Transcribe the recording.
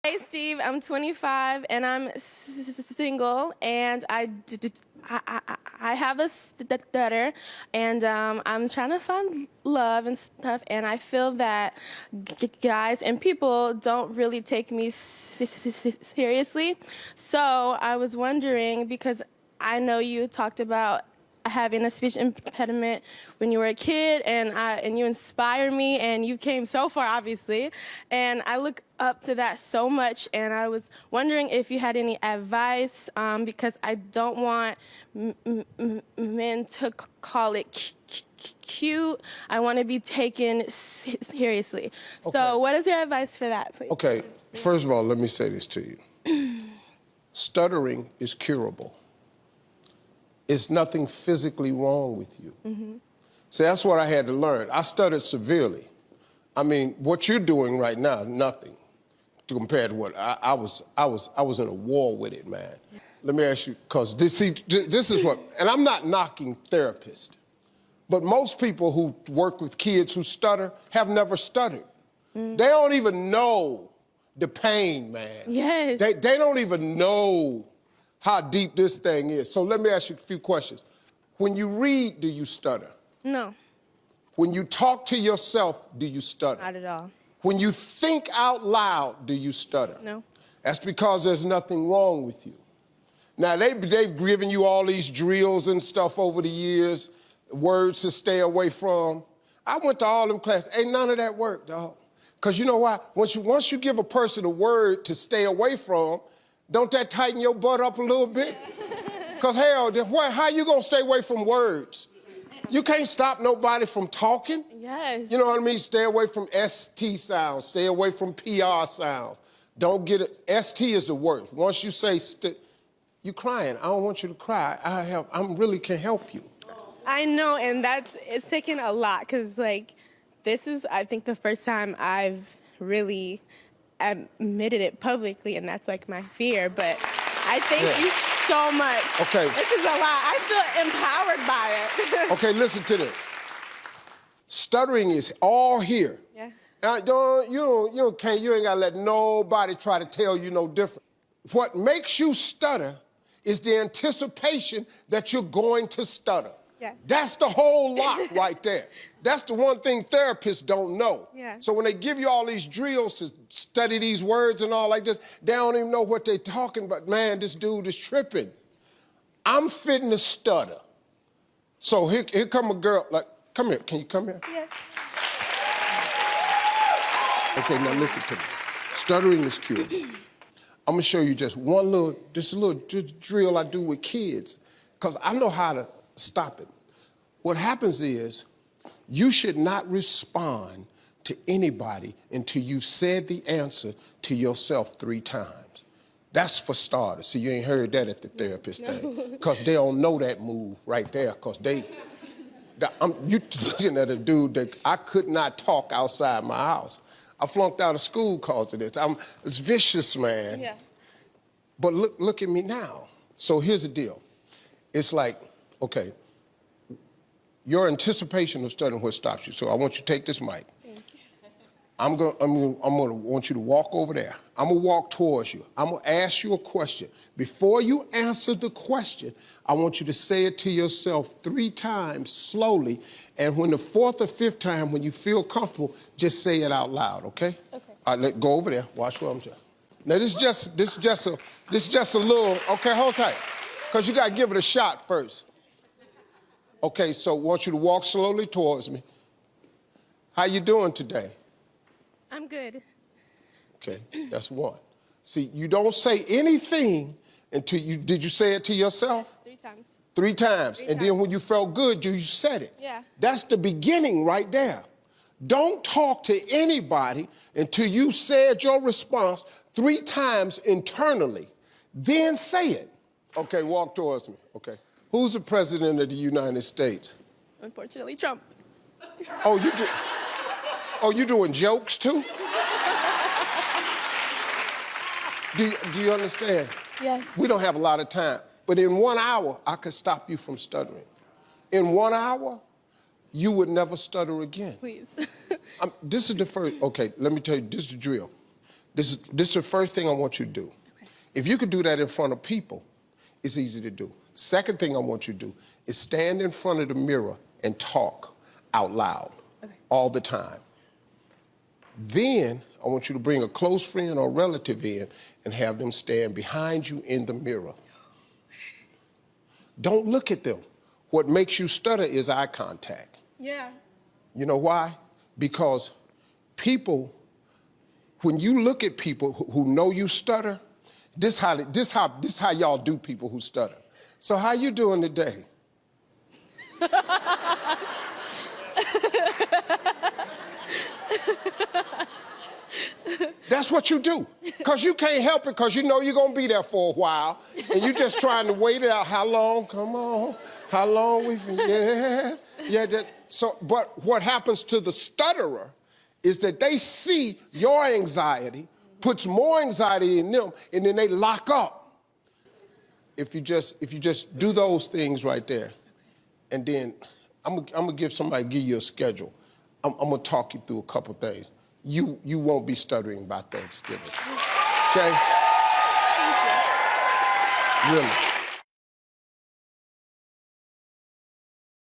Hey Steve, I'm 25 and I'm single, and I have a stutter, and I'm trying to find love and stuff, and I feel that guys and people don't really take me seriously. So I was wondering, because I know you talked about having a speech impediment when you were a kid, and you inspire me, and you came so far, obviously, and I look up to that so much, and I was wondering if you had any advice, because I don't want men to call it cute. I want to be taken seriously. Okay. So what is your advice for that, please? Okay, first of all, let me say this to you. Stuttering is curable. It's nothing physically wrong with you. Mm-hmm. So that's what I had to learn. I stuttered severely. I mean, what you're doing right now is nothing compared to what I was in a war with it, man. Let me ask you, because this is what, and I'm not knocking therapists, but most people who work with kids who stutter have never stuttered. Mm. They don't even know the pain, man. Yes. They don't even know how deep this thing is. So let me ask you a few questions. When you read, do you stutter? No. When you talk to yourself, do you stutter? Not at all. When you think out loud, do you stutter? No. That's because there's nothing wrong with you. Now, they've given you all these drills and stuff over the years, words to stay away from. I went to all them classes. Ain't none of that work, dog. Because you know why? Once you give a person a word to stay away from, don't that tighten your butt up a little bit? Because hell, how you gonna stay away from words? You can't stop nobody from talking. Yes. You know what I mean? Stay away from ST sounds. Stay away from PR sounds. Don't get it. ST is the worst. Once you say, you crying. I don't want you to cry. I really can help you. I know, and it's taken a lot, because like, this is, I think, the first time I've really admitted it publicly, and that's like my fear, but I thank you so much. Okay. This is a lot. I feel empowered by it. Okay, listen to this. Stuttering is all here. Yeah. You ain't gotta let nobody try to tell you no different. What makes you stutter is the anticipation that you're going to stutter. Yeah. That's the whole lot right there. That's the one thing therapists don't know. Yeah. So when they give you all these drills to study these words and all like this, they don't even know what they're talking about. Man, this dude is tripping. I'm fitting to stutter. So here come a girl, like, come here, can you come here? Yeah. Okay, now listen to me. Stuttering is curable. I'm gonna show you just one little drill I do with kids, because I know how to stop it. What happens is, you should not respond to anybody until you've said the answer to yourself 3 times. That's for starters. See, you ain't heard that at the therapist thing, because they don't know that move right there, because you looking at a dude that I could not talk outside my house. I flunked out of school because of this. It's vicious, man. Yeah. But look at me now. So here's the deal. It's like, okay, your anticipation of stuttering what stops you. So I want you to take this mic. Thank you. I'm gonna want you to walk over there. I'm gonna walk towards you. I'm gonna ask you a question. Before you answer the question, I want you to say it to yourself 3 times slowly, and when the 4th or 5th time, when you feel comfortable, just say it out loud, okay? Okay. All right, go over there. Watch what I'm doing. Now this is just a little. Okay, hold tight, because you gotta give it a shot first. Okay, so I want you to walk slowly towards me. How you doing today? I'm good. Okay, that's 1. See, you don't say anything until did you say it to yourself? Yes, 3 times. 3 times. 3 And times. then when you felt good, you said it. Yeah. That's the beginning right there. Don't talk to anybody until you said your response 3 times internally. Then say it. Okay, walk towards me. Okay. Who's the president of the United States? Unfortunately, Trump. Oh, you doing jokes too? Do you understand? Yes. We don't have a lot of time, but in 1 hour, I could stop you from stuttering. In 1 hour, you would never stutter again. Please. This is the first, okay, let me tell you, this is the drill. This is the first thing I want you to do. Okay. If you could do that in front of people, it's easy to do. Second thing I want you to do is stand in front of the mirror and talk out loud all the time. Then I want you to bring a close friend or relative in and have them stand behind you in the mirror. Don't look at them. What makes you stutter is eye contact. Yeah. You know why? Because people, when you look at people who know you stutter, this how y'all do people who stutter. So how you doing today? That's what you do. Because you can't help it because you know you're going to be there for a while. And you're just trying to wait it out. How long? Come on. How long we yes. Yeah. So, but what happens to the stutterer is that they see your anxiety, puts more anxiety in them, and then they lock up. If you just do those things right there, and then I'm gonna give you a schedule. I'm gonna talk you through a couple things. You won't be stuttering by Thanksgiving. Okay? Thank you. Really.